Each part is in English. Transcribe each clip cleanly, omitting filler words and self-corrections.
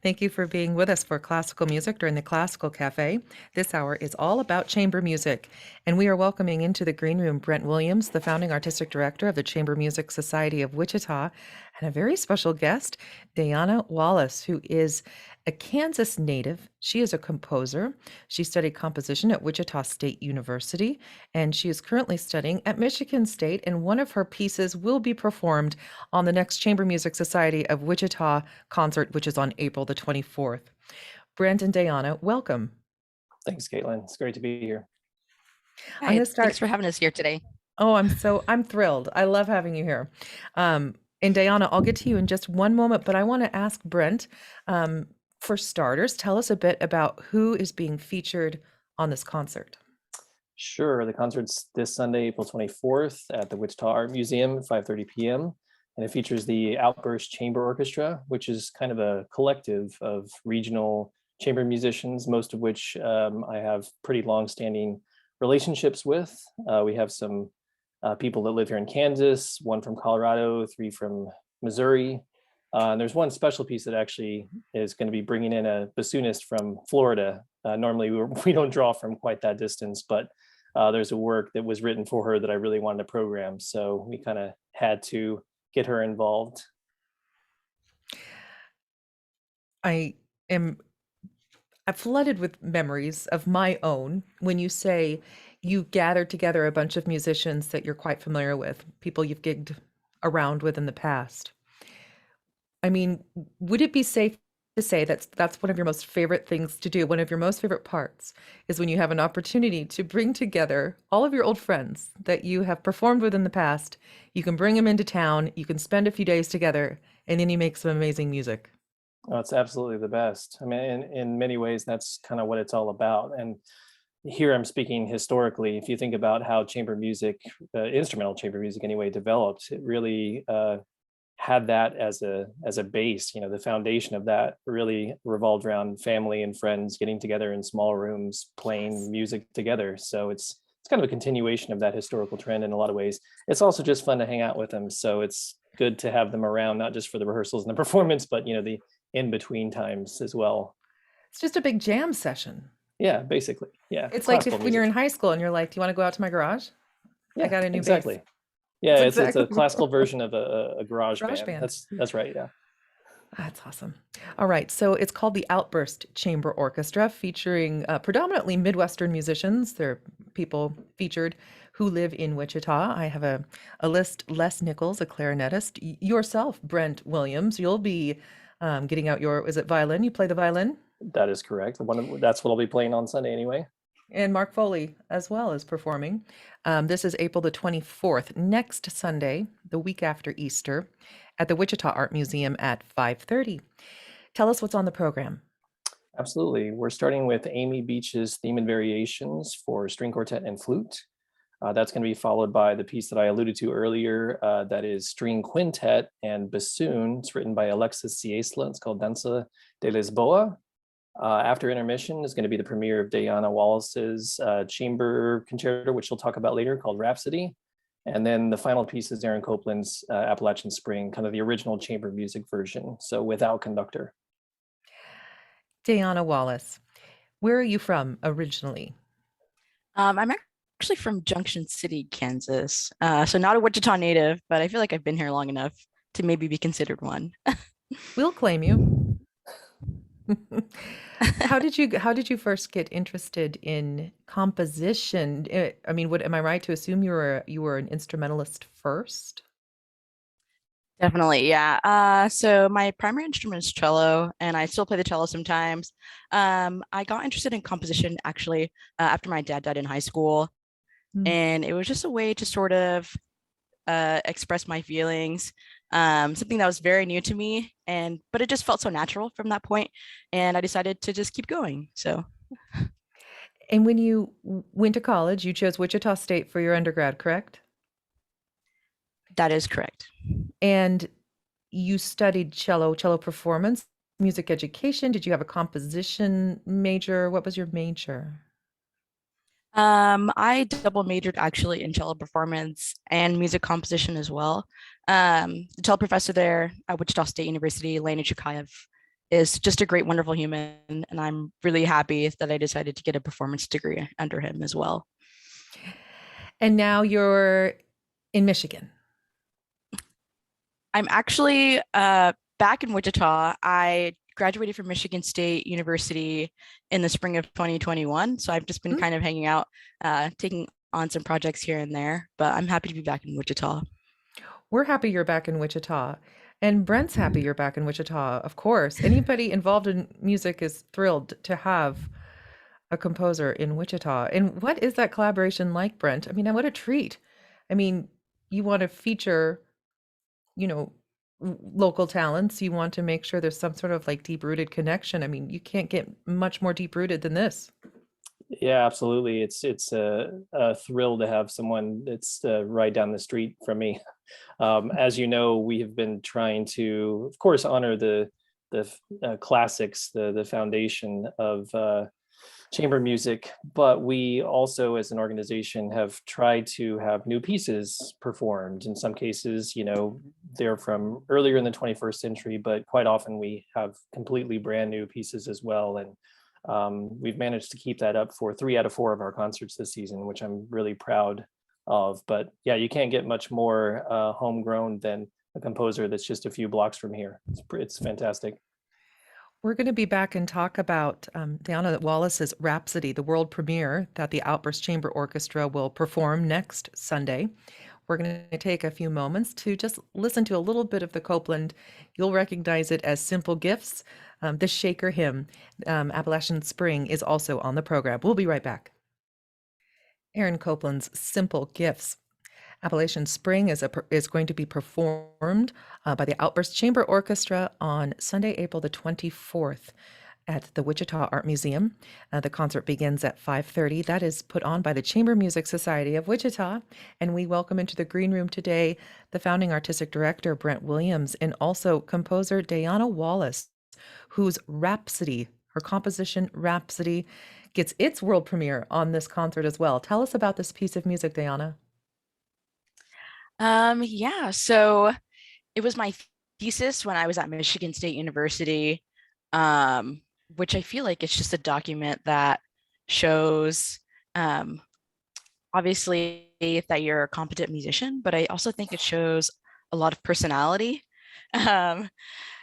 Thank you for being with us for classical music during the Classical Cafe. This hour is all about chamber music, and we are welcoming into the green room Brent Williams, the founding artistic director of the Chamber Music Society of Wichita, and a very special guest, Dijana Wallace, who is a Kansas native. She is a composer. She studied composition at Wichita State University, and she is currently studying at Michigan State, and one of her pieces will be performed on the next Chamber Music Society of Wichita concert, which is on April the 24th. Brent and Dijana, welcome. Thanks, Katelyn. It's great to be here. I'm going to start. Thanks for having us here today. Oh, I'm thrilled. I love having you here. And Dijana, I'll get to you in just one moment, but I want to ask Brent, for starters, tell us a bit about who is being featured on this concert. Sure. The concert's this Sunday, April 24th at the Wichita Art Museum at 5:30 p.m. And it features the Outburst Chamber Orchestra, which is kind of a collective of regional chamber musicians, most of which I have pretty long-standing relationships with. We have some people that live here in Kansas, one from Colorado, 3 from Missouri. And there's one special piece that actually is going to be bringing in a bassoonist from Florida. Normally we don't draw from quite that distance, but there's a work that was written for her that I really wanted to program. So we kind of had to get her involved. I'm flooded with memories of my own when you say you gathered together a bunch of musicians that you're quite familiar with, people you've gigged around with in the past. I mean, would it be safe to say that's one of your most favorite things to do? One of your most favorite parts is when you have an opportunity to bring together all of your old friends that you have performed with in the past. You can bring them into town, you can spend a few days together, and then you make some amazing music. Oh, it's absolutely the best. I mean, in many ways, that's kind of what it's all about. And here I'm speaking historically. If you think about how chamber music, instrumental chamber music anyway, developed, it really had that as a base. You know, the foundation of that really revolved around family and friends getting together in small rooms, playing music together. So it's kind of a continuation of that historical trend in a lot of ways. It's also just fun to hang out with them. So it's good to have them around, not just for the rehearsals and the performance, but the in between times as well. It's just a big jam session. Yeah, basically. Yeah. It's like when you're in high school and you're like, do you want to go out to my garage? Yeah, I got a new exactly. bass. Yeah, it's a classical version of a garage band. That's right. Yeah. That's awesome. All right. So it's called the Outburst Chamber Orchestra, featuring predominantly Midwestern musicians. There are people featured who live in Wichita. I have a list: Les Nichols, a clarinetist, yourself, Brent Williams. You'll be getting out is it violin? You play the violin? That is correct. That's what I'll be playing on Sunday anyway. And Mark Foley as well is performing. This is April the 24th, next Sunday, the week after Easter, at the Wichita Art Museum at 5:30. Tell us what's on the program. Absolutely. We're starting with Amy Beach's Theme and Variations for string quartet and flute. That's going to be followed by the piece that I alluded to earlier, that is string quintet and bassoon. It's written by Alexis Ciesla. It's called Danza de Lisboa. After intermission is going to be the premiere of Dijana Wallace's chamber concerto, which we'll talk about later, called Rhapsody. And then the final piece is Aaron Copland's Appalachian Spring, kind of the original chamber music version, so without conductor. Dijana Wallace, where are you from originally? I'm actually from Junction City, Kansas. So not a Wichita native, but I feel like I've been here long enough to maybe be considered one. We'll claim you. How did you first get interested in composition? I mean, am I right to assume you were an instrumentalist first? Definitely, yeah. So my primary instrument is cello, and I still play the cello sometimes. I got interested in composition actually after my dad died in high school, and it was just a way to sort of express my feelings. Something that was very new to me, but it just felt so natural from that point, and I decided to just keep going. So, and when you went to college, you chose Wichita State for your undergrad, correct? That is correct. And you studied cello performance, music education. Did you have a composition major? What was your major? I double majored actually in cello performance and music composition as well. The cello professor there at Wichita State University, Lena Chukayev, is just a great, wonderful human. And I'm really happy that I decided to get a performance degree under him as well. And now you're in Michigan. I'm actually back in Wichita. I graduated from Michigan State University in the spring of 2021. So I've just been kind of hanging out, taking on some projects here and there, but I'm happy to be back in Wichita. We're happy you're back in Wichita. And Brent's happy you're back in Wichita, of course. Anybody involved in music is thrilled to have a composer in Wichita. And what is that collaboration like, Brent? I mean, what a treat. I mean, you want to feature, you know, local talents. You want to make sure there's some sort of like deep-rooted connection. I mean, you can't get much more deep-rooted than this. Yeah, absolutely. It's a thrill to have someone that's right down the street from me. As you know, we have been trying to, of course, honor the classics, the foundation of chamber music, but we also, as an organization, have tried to have new pieces performed. In some cases, they're from earlier in the 21st century, but quite often we have completely brand new pieces as well. And we've managed to keep that up for 3 out of 4 of our concerts this season, which I'm really proud of. But yeah, you can't get much more homegrown than a composer that's just a few blocks from here. It's fantastic. We're going to be back and talk about Dijana Wallace's Rhapsody, the world premiere that the Outburst Chamber Orchestra will perform next Sunday. We're going to take a few moments to just listen to a little bit of the Copeland. You'll recognize it as Simple Gifts. The Shaker hymn, Appalachian Spring, is also on the program. We'll be right back. Aaron Copeland's Simple Gifts. Appalachian Spring is going to be performed by the Outburst Chamber Orchestra on Sunday, April the 24th at the Wichita Art Museum. The concert begins at 5:30. That is put on by the Chamber Music Society of Wichita. And we welcome into the green room today the founding artistic director, Brent Williams, and also composer Dijana Wallace, whose Rhapsody, her composition Rhapsody, gets its world premiere on this concert as well. Tell us about this piece of music, Dijana. Yeah, so it was my thesis when I was at Michigan State University, which I feel like it's just a document that shows obviously that you're a competent musician, but I also think it shows a lot of personality.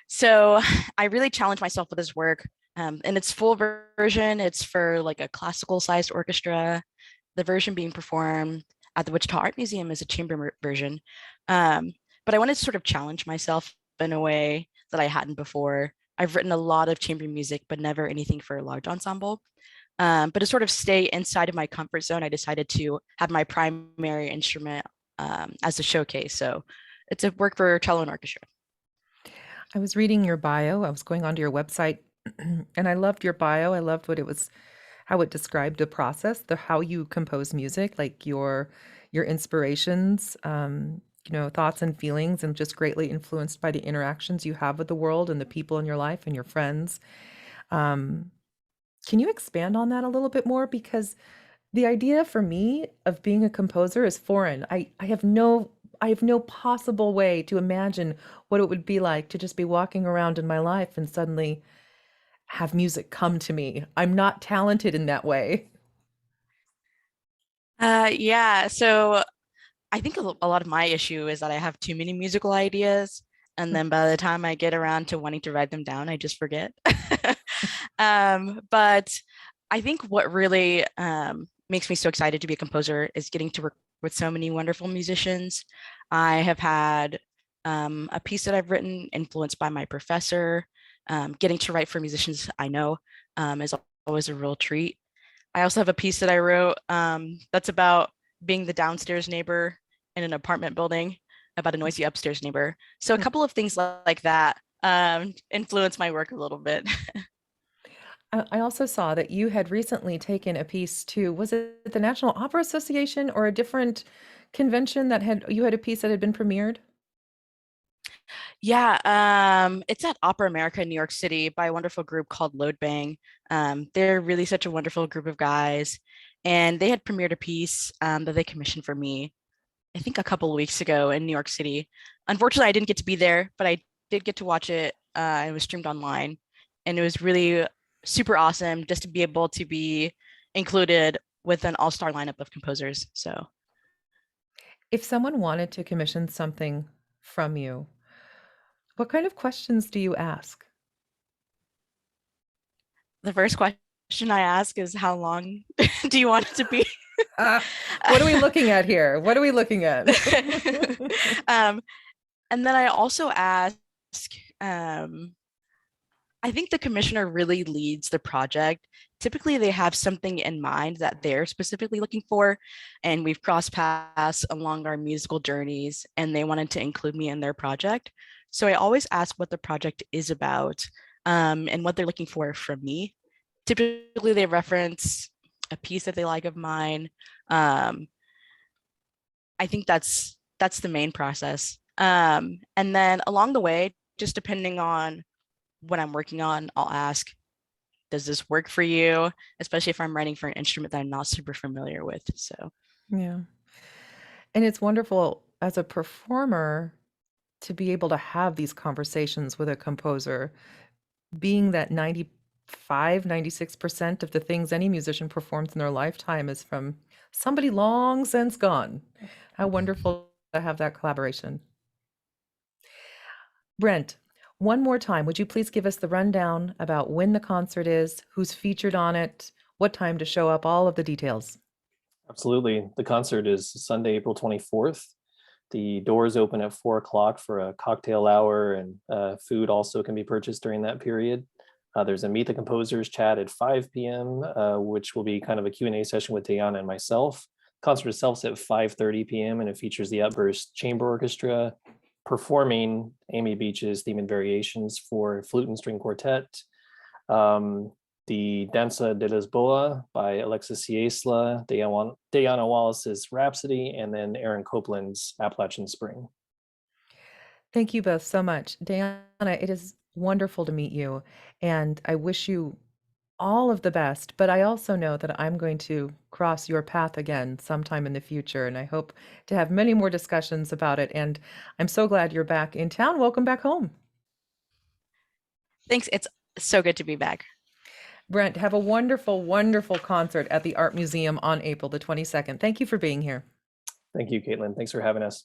So I really challenged myself with this work. In its full version, it's for like a classical sized orchestra. The version being performed at the Wichita Art Museum is a chamber version. But I wanted to sort of challenge myself in a way that I hadn't before. I've written a lot of chamber music, but never anything for a large ensemble. But to sort of stay inside of my comfort zone, I decided to have my primary instrument as a showcase. So it's a work for cello and orchestra. I was reading your bio. I was going onto your website and I loved your bio. I loved what it was, how it described the process, how you compose music, like your inspirations, thoughts and feelings, and just greatly influenced by the interactions you have with the world and the people in your life and your friends. Can you expand on that a little bit more? Because the idea for me of being a composer is foreign. I have no possible way to imagine what it would be like to just be walking around in my life and suddenly have music come to me. I'm not talented in that way. Yeah, so I think a lot of my issue is that I have too many musical ideas. And then by the time I get around to wanting to write them down, I just forget. But I think what really makes me so excited to be a composer is getting to work with so many wonderful musicians. I have had a piece that I've written influenced by my professor. Getting to write for musicians I know is always a real treat. I also have a piece that I wrote that's about being the downstairs neighbor in an apartment building, about a noisy upstairs neighbor. So a couple of things like that influence my work a little bit. I also saw that you had recently taken a piece to, was it the National Opera Association or a different convention that you had a piece that had been premiered? Yeah, it's at Opera America in New York City by a wonderful group called Load Bang. They're really such a wonderful group of guys. And they had premiered a piece that they commissioned for me, I think a couple of weeks ago in New York City. Unfortunately, I didn't get to be there, but I did get to watch it. It was streamed online. And it was really super awesome just to be able to be included with an all-star lineup of composers. So If someone wanted to commission something from you, what kind of questions do you ask? the first question I ask is, how long do you want it to be? What are we looking at here? What are we looking at? And then I also ask, I think the commissioner really leads the project. Typically, they have something in mind that they're specifically looking for, and we've crossed paths along our musical journeys, and they wanted to include me in their project. So I always ask what the project is about, and what they're looking for from me. Typically, they reference a piece that they like of mine. I think that's the main process. And then along the way, just depending on what I'm working on, I'll ask, does this work for you? Especially if I'm writing for an instrument that I'm not super familiar with. So Yeah. And it's wonderful as a performer to be able to have these conversations with a composer, being that 96% of the things any musician performs in their lifetime is from somebody long since gone. How wonderful to have that collaboration. Brent, one more time, would you please give us the rundown about when the concert is, who's featured on it, what time to show up, all of the details? Absolutely. The concert is Sunday, April 24th. The doors open at 4 o'clock for a cocktail hour, and food also can be purchased during that period. There's a Meet the Composers chat at 5 p.m., which will be kind of a Q&A session with Dijana and myself. The concert itself is at 5:30 p.m. and it features the Outburst Chamber Orchestra performing Amy Beach's Theme and Variations for flute and string quartet, the Danza de Lisboa by Alexis Ciesla, Dijana Wallace's Rhapsody, and then Aaron Copland's Appalachian Spring. Thank you both so much. Diana, it is wonderful to meet you, and I wish you all of the best, but I also know that I'm going to cross your path again sometime in the future, and I hope to have many more discussions about it, and I'm so glad you're back in town. Welcome back home. thanks. It's so good to be back. Brent, have a wonderful, wonderful concert at the Art Museum on April the 22nd. Thank you for being here. Thank you, Katelyn. Thanks for having us.